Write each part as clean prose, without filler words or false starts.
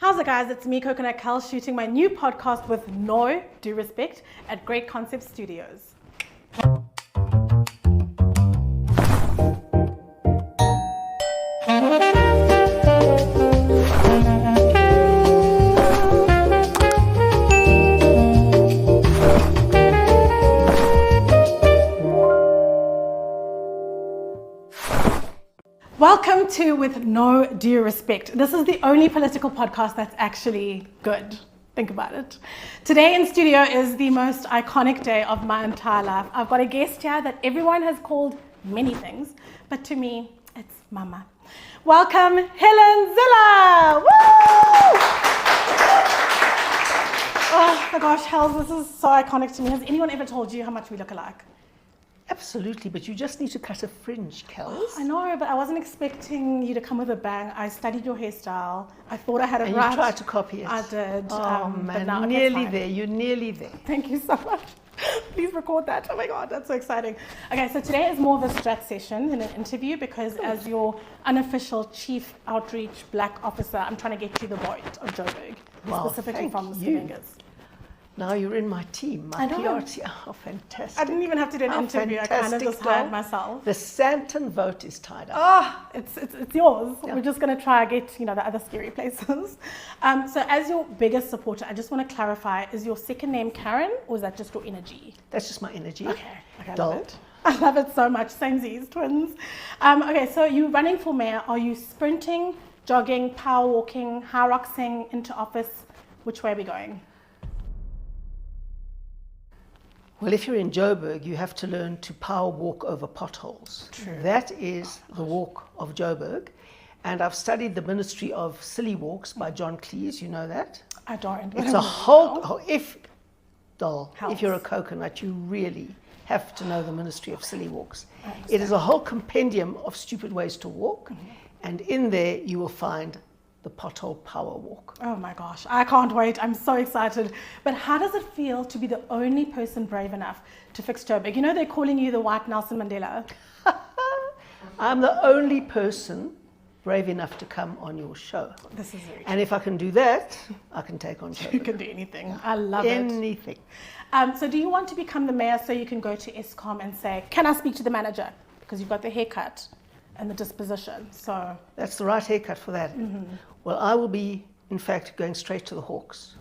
How's it, guys? It's me, Coconut Kelz, shooting my new podcast with no due respect at Great Concept Studios. Welcome to With No Due Respect. This is the only political podcast that's actually good. Think about it. Today in studio is the most iconic day of my entire life. I've got a guest here that everyone has called many things, but to me, it's Mama. Welcome, Helen, Zille! Woo! Oh my gosh, Helen, this is so iconic to me. Has anyone ever told you how much we look alike? Absolutely, but you just need to cut a fringe, Kelz. I know, but I wasn't expecting you to come with a bang. I studied your hairstyle. I thought I had it and right. You tried to copy it. I did. Oh man, but now, nearly there. You're nearly there. Thank you so much. Please record that. Oh my God, that's so exciting. Okay, so today is more of a strat session than an interview because as your unofficial Chief Outreach Black Officer, I'm trying to get you the vote of Joburg, specifically from the Fingers. Now you're in my team, my PR team. Oh, fantastic. I didn't even have to do an interview. I kind of just hired myself. The Santon vote is tied up. Oh, it's yours. Yeah. We're just going to try and get, the other scary places. So as your biggest supporter, I just want to clarify, is your second name Karen or is that just your energy? That's just my energy. Okay, I love it. I love it so much. Samesies, twins. Okay, so you're running for mayor. Are you sprinting, jogging, power walking, high roxing into office? Which way are we going? Well, if you're in Joburg, you have to learn to power walk over potholes. True. That is the walk of Joburg. And I've studied the Ministry of Silly Walks by John Cleese. You know that? I don't. It's a whole... If you're a coconut, you really have to know the Ministry of Silly Walks. It is a whole compendium of stupid ways to walk. Mm-hmm. And in there, you will find the pothole power walk. Oh my gosh, I can't wait. I'm so excited. But how does it feel to be the only person brave enough to fix Joburg? They're calling you the white Nelson Mandela. I'm the only person brave enough to come on your show. This is very true. And if I can do that, I can take on Joburg. You can do anything. Yeah. I love anything. So do you want to become the mayor so you can go to Eskom and say, can I speak to the manager? Because you've got the haircut and the disposition. So that's the right haircut for that. Mm-hmm. Well, I will be, in fact, going straight to the Hawks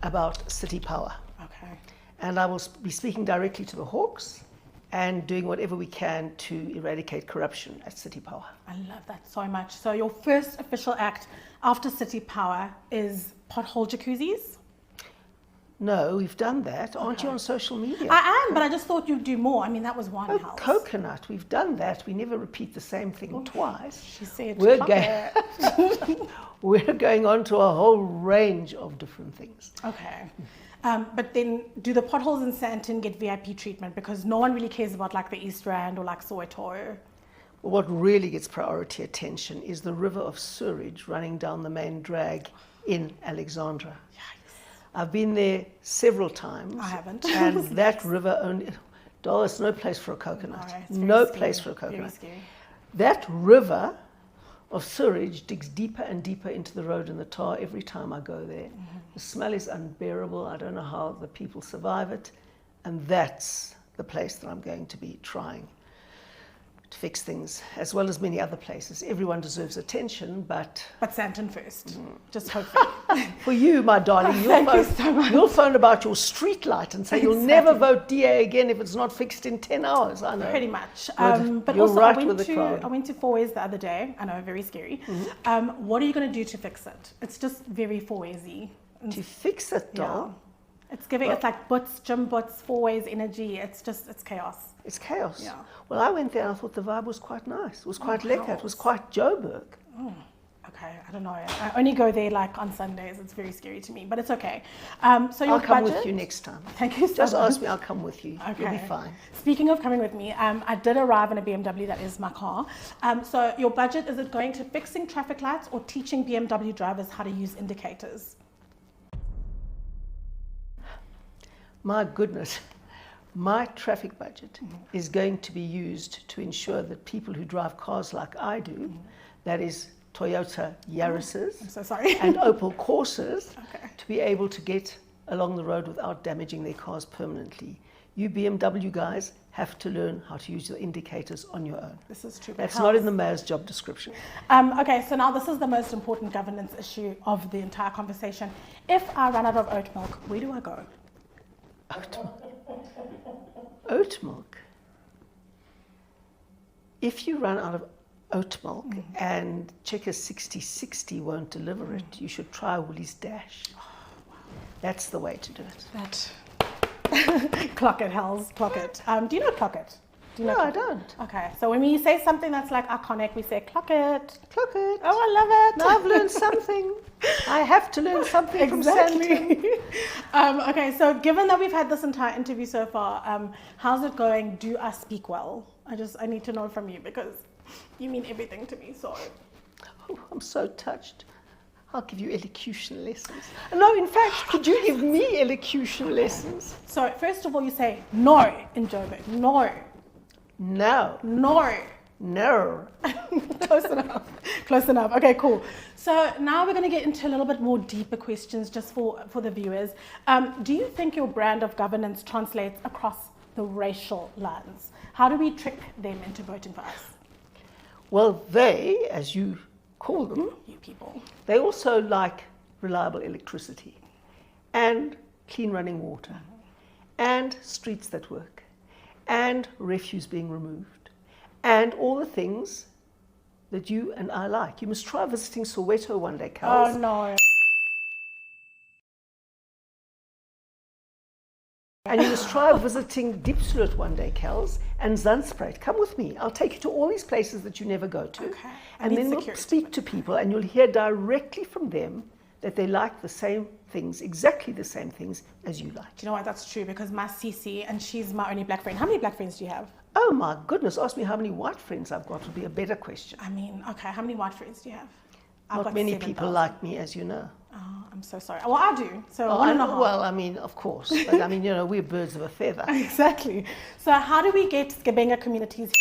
about city power. Okay. And I will be speaking directly to the Hawks and doing whatever we can to eradicate corruption at city power. I love that so much. So your first official act after city power is pothole jacuzzis? No, we've done that. Aren't you on social media? I am, but I just thought you'd do more. I mean, that was one house. Coconut, we've done that. We never repeat the same thing twice. She said, we're going on to a whole range of different things. Okay. But then do the potholes in Sandton get VIP treatment? Because no one really cares about like the East Rand or like Soweto. Well, what really gets priority attention is the river of sewage running down the main drag in Alexandra. I've been there several times. I haven't. And that river only... Doll, it's no place for a coconut. No place for a coconut. That river of sewage digs deeper and deeper into the road and the tar every time I go there. Mm-hmm. The smell is unbearable. I don't know how the people survive it. And that's the place that I'm going to be trying to fix things, as well as many other places. Everyone deserves attention, but Sandton first, just hopefully. For you, my darling, you'll phone about your street light and say you'll never vote DA again if it's not fixed in 10 hours. I know. Pretty much. But you're also, right with the crowd. I went to Fourways the other day. I know, very scary. Mm-hmm. What are you going to do to fix it? It's just very Fourwaysy. To fix it, doll? Yeah. It's like butts, gym butts, Fourways energy. It's chaos. It's chaos. Yeah. Well, I went there and I thought the vibe was quite nice. It was quite lekker. It was quite Joburg. Oh, okay, I don't know. I only go there like on Sundays. It's very scary to me, but it's okay. So your I'll come budget, with you next time. Thank you so much. Just ask me, I'll come with you. Okay. You'll be fine. Speaking of coming with me, I did arrive in a BMW. That is my car. So your budget, is it going to fixing traffic lights or teaching BMW drivers how to use indicators? My goodness. My traffic budget is going to be used to ensure that people who drive cars like I do, that is Toyota Yaris's, I'm so sorry. and Opel Corsas Okay. to be able to get along the road without damaging their cars permanently. You BMW guys have to learn how to use your indicators on your own. This is true. That's not in the mayor's job description. Okay, so now this is the most important governance issue of the entire conversation. If I run out of oat milk, where do I go? Oat milk. Oat milk. If you run out of oat milk and Checkers 6060 won't deliver it, you should try Woolies Dash. That's the way to do it. That. Clock it, Hells, clock it. Do you know clock it? Do you know No, clock I don't. it? Okay, so when we say something that's like iconic, we say clock it. Clock it. Oh, I love it. Now I've learned something. I have to learn something from Santon. Okay, so given that we've had this entire interview so far, how's it going? Do I speak well? I need to know from you because you mean everything to me, so. Oh, I'm so touched. I'll give you elocution lessons. No, in fact, could you give me elocution lessons? So first of all, you say no in Joburg. No. No. No. No. Close enough. Close enough. Okay, cool. So now we're going to get into a little bit more deeper questions just for the viewers. Do you think your brand of governance translates across the racial lines? How do we trick them into voting for us? Well, they, as you call them, You people. they also like reliable electricity and clean running water and streets that work and refuse being removed and all the things that you and I like. You must try visiting Soweto one day, Kelz. Oh, no. And you must try visiting Diepsloot one day, Kelz, and Zandspruit. Come with me. I'll take you to all these places that you never go to. Okay. And then we'll speak to people and you'll hear directly from them that they like the same things, exactly the same things as you like. Do you know what? That's true because my Cece, and she's my only black friend. How many black friends do you have? Oh my goodness, ask me how many white friends I've got would be a better question. I mean, okay, how many white friends do you have? I've Not got many 7,000. people like me, as you know. Oh, I'm so sorry. Well, I do. So Oh, one I and a know, half. well, I mean, of course. But I mean, you know, we're birds of a feather. Exactly. So how do we get Skabenga communities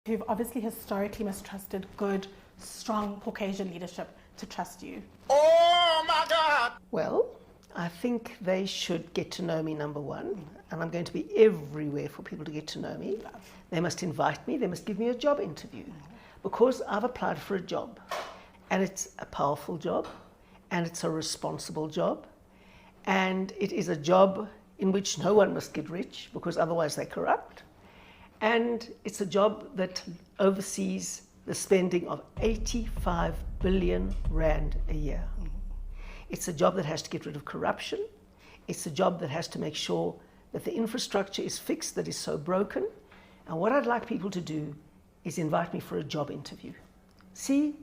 who've obviously historically mistrusted good, strong Caucasian leadership to trust you? Oh my God! Well, I think they should get to know me, number one. And I'm going to be everywhere for people to get to know me. They must invite me. They must give me a job interview. Because I've applied for a job. And it's a powerful job. And it's a responsible job. And it is a job in which no one must get rich, because otherwise they're corrupt. And it's a job that oversees the spending of 85 billion rand a year. It's a job that has to get rid of corruption. It's a job that has to make sure that the infrastructure is fixed that is so broken. And what I'd like people to do is invite me for a job interview. See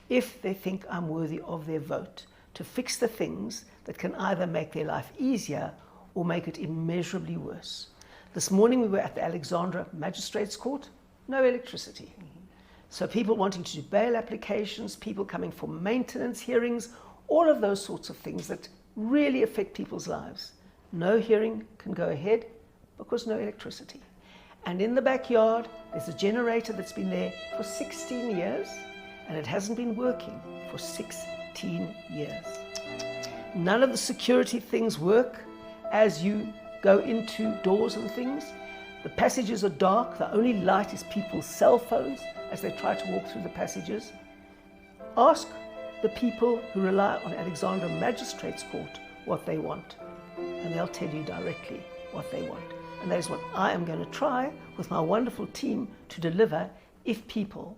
if they think I'm worthy of their vote to fix the things that can either make their life easier or make it immeasurably worse. This morning we were at the Alexandra Magistrates Court, no electricity. So people wanting to do bail applications, people coming for maintenance hearings, all of those sorts of things that really affect people's lives. No hearing can go ahead because no electricity. And in the backyard, there's a generator that's been there for 16 years, and it hasn't been working for 16 years. None of the security things work as you go into doors and things. The passages are dark. The only light is people's cell phones as they try to walk through the passages. Ask the people who rely on Alexandra Magistrates Court what they want, and they'll tell you directly what they want. And that is what I am going to try with my wonderful team to deliver if people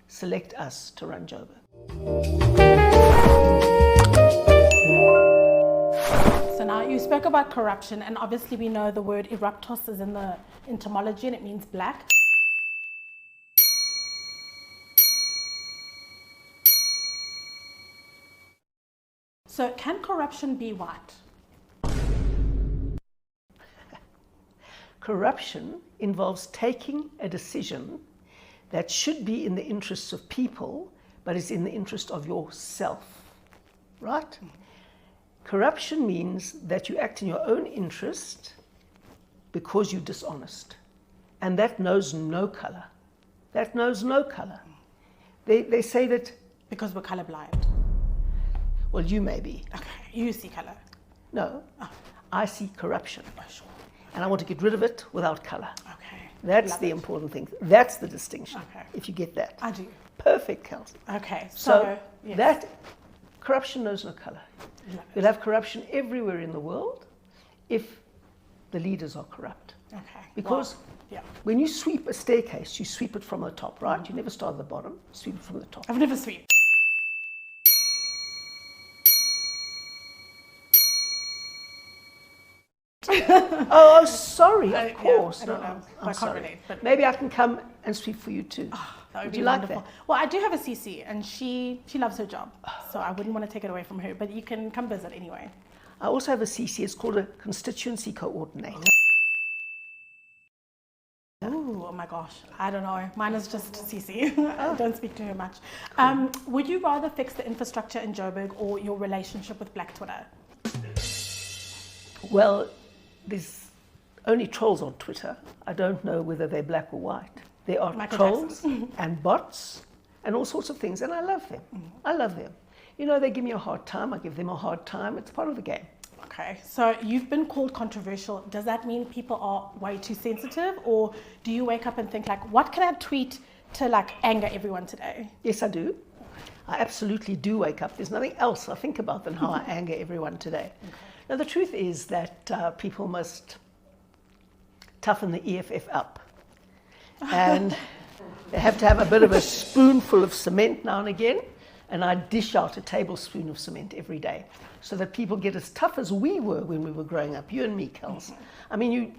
select us to run Joburg. So now you spoke about corruption, and obviously we know the word eruptos is in the etymology and it means black. So can corruption be white? Corruption involves taking a decision that should be in the interests of people, but is in the interest of yourself, right? Corruption means that you act in your own interest because you're dishonest. And that knows no color. That knows no color. They say that... Because we're colorblind. Well, you may be. Okay, you see color. No, I see corruption. Oh, sure. And I want to get rid of it without color. Okay. That's the important thing. That's the distinction, Okay. if you get that. I do. Perfect, Kelz. Okay, So yes. that corruption knows no color. Love You'll have corruption everywhere in the world if the leaders are corrupt. Okay. Because yeah. when you sweep a staircase, you sweep it from the top, right? You never start at the bottom, sweep it from the top. I've never swept. Oh, sorry, of course. I don't know. I'm I can't sorry. relate, but Maybe I can come and sweep for you too. that would Would be you like wonderful. that? Well, I do have a CC, and she loves her job, so I wouldn't want to take it away from her. But you can come visit anyway. I also have a CC. It's called a constituency coordinator. Ooh, oh my gosh, I don't know. Mine is just CC. I don't speak to her much. Would you rather fix the infrastructure in Joburg or your relationship with Black Twitter? Well, there's only trolls on Twitter. I don't know whether they're black or white. There are Michael trolls and bots and all sorts of things, and I love them. I love them. You know, they give me a hard time. I give them a hard time. It's part of the game. Okay, so you've been called controversial. Does that mean people are way too sensitive, or do you wake up and think like, what can I tweet to like anger everyone today? Yes, I do. I absolutely do wake up. There's nothing else I think about than how I anger everyone today. Okay. Now, the truth is that people must toughen the EFF up. And they have to have a bit of a spoonful of cement now and again. And I dish out a tablespoon of cement every day so that people get as tough as we were when we were growing up. You and me, Kelz. I mean, you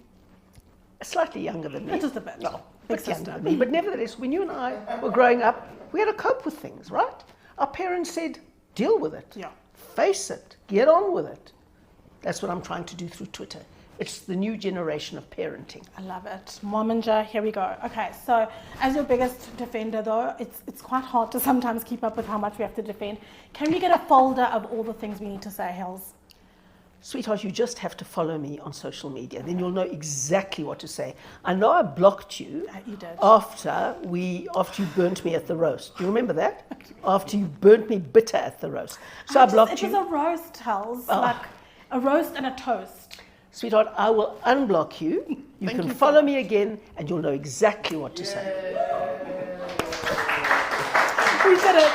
are slightly younger than me. Just a bit. No, a Big bit younger sister. than me. But nevertheless, when you and I were growing up, we had to cope with things, right? Our parents said, deal with it. Yeah. Face it. Get on with it. That's what I'm trying to do through Twitter. It's the new generation of parenting. I love it. Mominger, here we go. Okay, so as your biggest defender though, it's quite hard to sometimes keep up with how much we have to defend. Can we get a folder of all the things we need to say, Hels? Sweetheart, you just have to follow me on social media. Then you'll know exactly what to say. I know I blocked you, You did. after you burnt me at the roast. Do you remember that? After you burnt me bitter at the roast. So I blocked you. It was a roast, Hels, like a roast and a toast. Sweetheart, I will unblock you. You can follow me again and you'll know exactly what to say. We did it.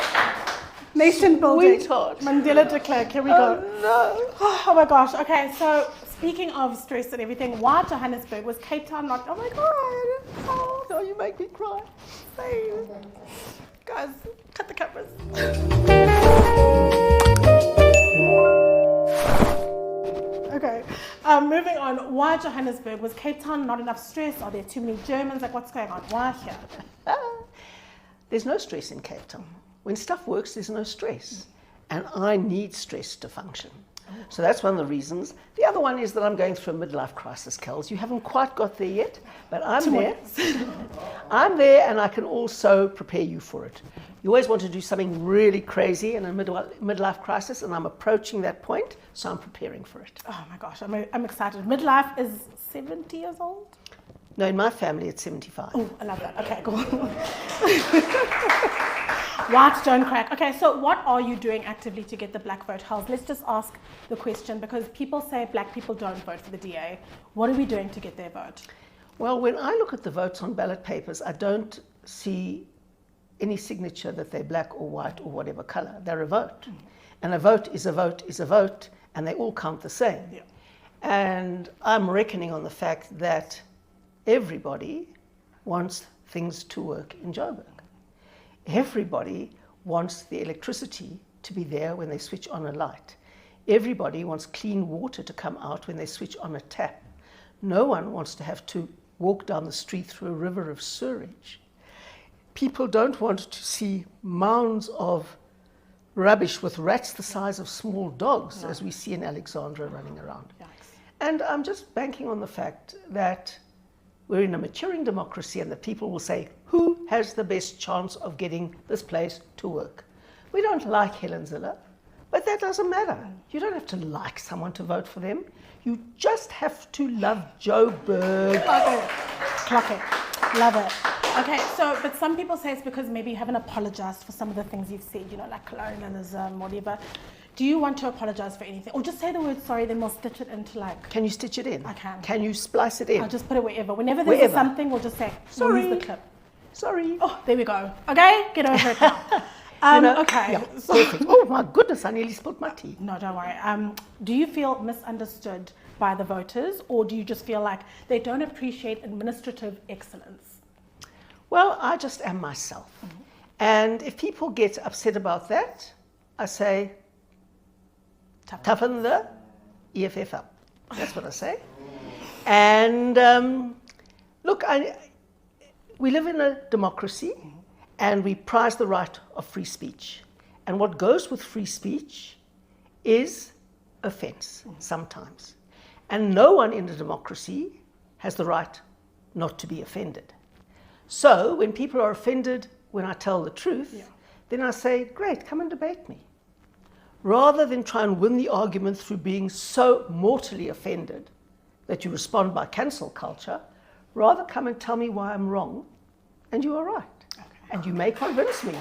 Nation building. Sweetheart. Mandela de Klerk, here we go. No. Oh my gosh. Okay, so speaking of stress and everything, why Johannesburg? Was Cape Town not? Oh my god. Oh, No, you make me cry. same. Guys, cut the cameras. Okay, moving on. Why Johannesburg? Was Cape Town not enough stress? Are there too many Germans? Like, what's going on? Why here? There's no stress in Cape Town. When stuff works, there's no stress. And I need stress to function. So that's one of the reasons. The other one is that I'm going through a midlife crisis, Kelz. You haven't quite got there yet, but I'm there. I'm there, and I can also prepare you for it. You always want to do something really crazy in a midlife crisis, and I'm approaching that point, so I'm preparing for it. Oh my gosh, I'm excited. Midlife is 70 years old? No, in my family, it's 75. Oh, I love that. Okay, cool. White don't crack. Okay, so what are you doing actively to get the black vote? Hels, let's just ask the question, because people say black people don't vote for the DA. What are we doing to get their vote? Well, when I look at the votes on ballot papers, I don't see any signature that they're black or white or whatever color. They're a vote. And a vote is a vote is a vote, and they all count the same. Yeah. And I'm reckoning on the fact that everybody wants things to work in Joburg. Everybody wants the electricity to be there when they switch on a light. Everybody wants clean water to come out when they switch on a tap. No one wants to have to walk down the street through a river of sewage. People don't want to see mounds of rubbish with rats the size of small dogs, as we see in Alexandra running around. Yikes. And I'm just banking on the fact that we're in a maturing democracy, and the people will say, who has the best chance of getting this place to work? We don't like Helen Zille, But that doesn't matter. You don't have to like someone to vote for them. You just have to love Joburg. Okay, clock it. Love it. Okay, so, but some people say it's because maybe you haven't apologized for some of the things you've said, like colonialism, whatever. Do you want to apologize for anything? Or just say the word sorry, then we'll stitch it into Can you stitch it in? I can. Can you splice it in? I'll just put it wherever. Whenever there's something, we'll just say, sorry. We'll use the clip. Sorry. Oh, there we go. Okay, get over it now. Okay. Yeah, perfect. Oh my goodness, I nearly spilled my tea. No, don't worry. Do you feel misunderstood by the voters, or do you just feel like they don't appreciate administrative excellence? Well, I just am myself. Mm-hmm. And if people get upset about that, I say, toughen the EFF up. That's what I say. And look, we live in a democracy, and we prize the right of free speech. And what goes with free speech is offense, sometimes. And no one in a democracy has the right not to be offended. So when people are offended when I tell the truth, then I say, great, come and debate me. Rather than try and win the argument through being so mortally offended that you respond by cancel culture, rather come and tell me why I'm wrong, and you are right. Okay. And you may convince me.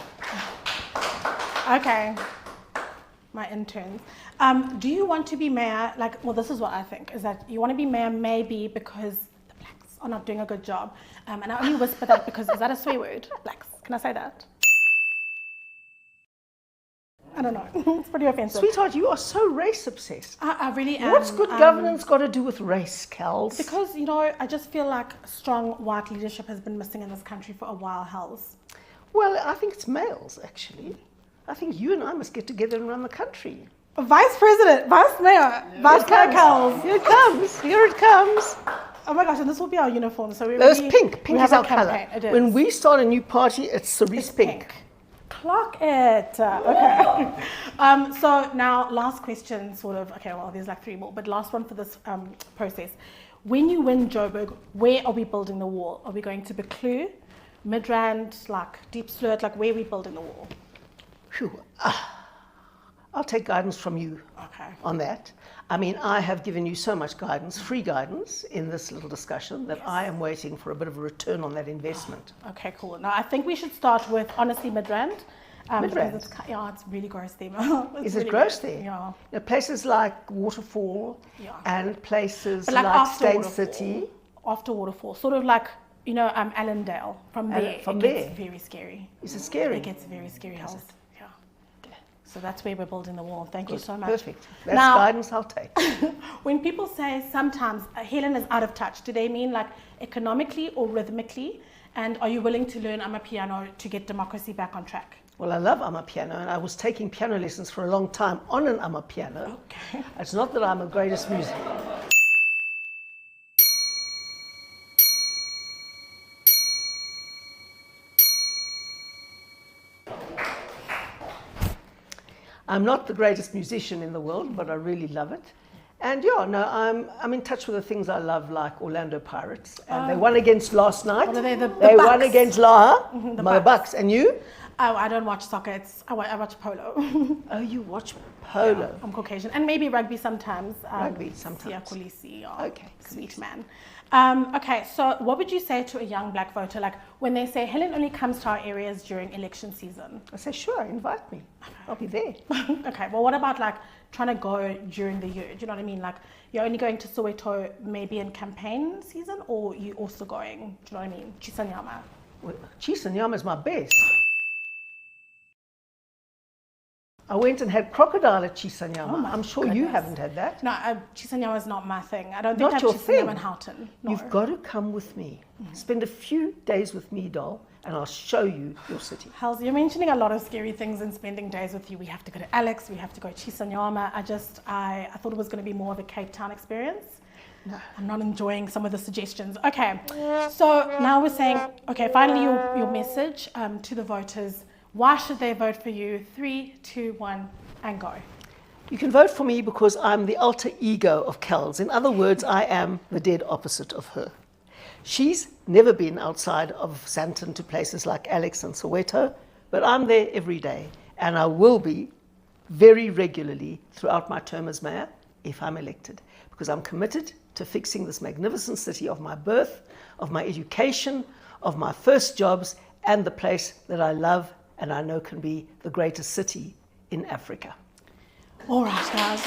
Okay. My interns. Do you want to be mayor? This is what I think, is that you want to be mayor maybe because the blacks are not doing a good job. And I only whisper that because, is that a swear word? Blacks. Can I say that? I don't know. It's pretty offensive. Sweetheart, you are so race obsessed. I really am. What's good governance got to do with race, Kelz? Because, I just feel like strong white leadership has been missing in this country for a while, Hels. Well, I think it's males, actually. I think you and I must get together and run the country. Vice President, Vice Mayor, Vice Mayor Kelz. Here it comes. Here it comes. Oh my gosh, and this will be our uniform. So It's pink. Pink is our colour. When we start a new party, it's cerise pink. Clock it. Okay. So now, last question, there's three more, but last one for this process. When you win Joburg, where are we building the wall? Are we going to Bekloo, Midrand, Deep Sloot, where are we building the wall? Phew. I'll take guidance from you on that. I mean, I have given you so much guidance, free guidance, in this little discussion that I am waiting for a bit of a return on that investment. Okay, cool. Now, I think we should start with, honestly, Midrand. Midrand? It's really gross there. Is it gross there? Yeah. Places like Waterfall and places like Stain City. After Waterfall, sort of Allendale. From there, it gets very scary. Is it scary? It gets very scary, Hels. So that's where we're building the wall. Thank you so much. Perfect. That's guidance I'll take. When people say sometimes Helen is out of touch, do they mean economically or rhythmically? And are you willing to learn amapiano to get democracy back on track? Well, I love amapiano, and I was taking piano lessons for a long time on an amapiano. Okay. It's not that I'm the greatest musician. I'm not the greatest musician in the world, but I really love it. And I'm in touch with the things I love, like Orlando Pirates. And they won against last night. What are they? The they Bucks. Won against Laha, the Bucks. And you? Oh, I don't watch soccer. I watch polo. Oh, you watch polo? Yeah, I'm Caucasian. And maybe rugby sometimes. Rugby sometimes. Okay. Sweet man. Okay, so what would you say to a young black voter, when they say Helen only comes to our areas during election season? I say, sure, invite me. I'll be there. Okay, well, what about trying to go during the year? Do you know what I mean? You're only going to Soweto maybe in campaign season, or you also going, do you know what I mean? Chisanyama. Well, Chisanyama is my best. I went and had crocodile at Chisanyama. I'm sure you haven't had that. No, Chisanyama is not my thing. I don't think I have Chisanyama in Houghton. No. You've got to come with me. Spend a few days with me, doll, and I'll show you your city. Hels, you're mentioning a lot of scary things and spending days with you. We have to go to Alex, we have to go to Chisanyama. I thought it was going to be more of a Cape Town experience. No. I'm not enjoying some of the suggestions. Okay, so now we're saying, finally your message to the voters. Why should they vote for you? 3, 2, 1, and go. You can vote for me because I'm the alter ego of Kelz. In other words, I am the dead opposite of her. She's never been outside of Sandton to places like Alex and Soweto, but I'm there every day, and I will be very regularly throughout my term as mayor, if I'm elected, because I'm committed to fixing this magnificent city of my birth, of my education, of my first jobs, and the place that I love and I know can be the greatest city in Africa. All right, guys.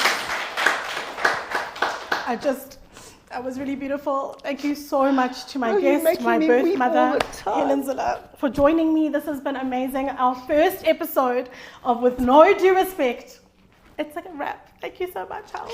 That was really beautiful. Thank you so much to my guest, my birth mother, Helen Zille, for joining me. This has been amazing. Our first episode of With No Due Respect. It's like a wrap. Thank you so much, Charles.